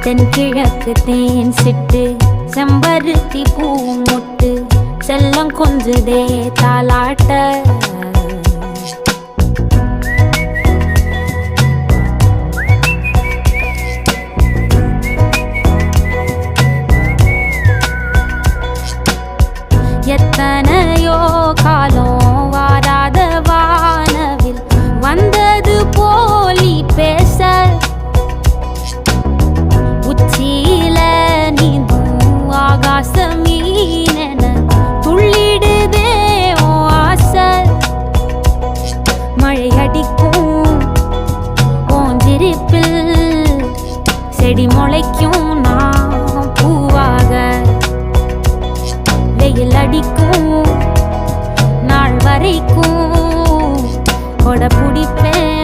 தென்கிழக்கு தேன் சிட்டு செம்பருத்தி பூ முட்டு செல்லம் கொஞ்சுதே தாலாட்ட எத்தனையோ காலம் வாராத வானவில் வந்தது போலி பேச உச்சியில நீந்தும் ஆகாச மீனென துள்ளிடுதே ஓ ஆசை மழை அடிக்கும் ஓஞ்சிருப்பில் செடி முளைக்கும் நான் பூவாக வெயில் அடிக்கும் நாள் வரைக்கும் கொடை பிடிப்பேன்